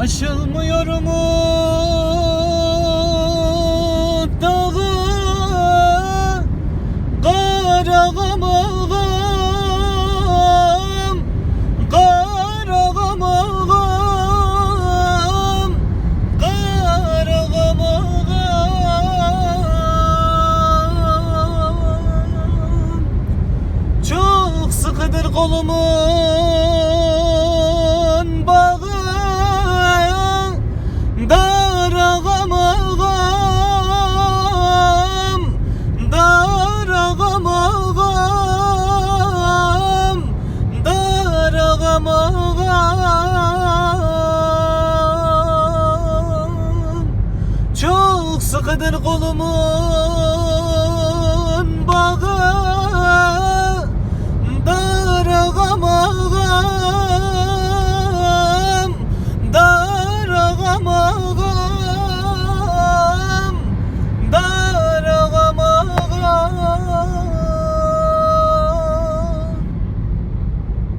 Aşılmıyor mu dağı Karağam ağam, karağam ağam, karağam ağam. Çok sıkıdır kolumun bağı Darağam ağam, darağam ağam, darağam ağam. Çok sıkıdır kolumun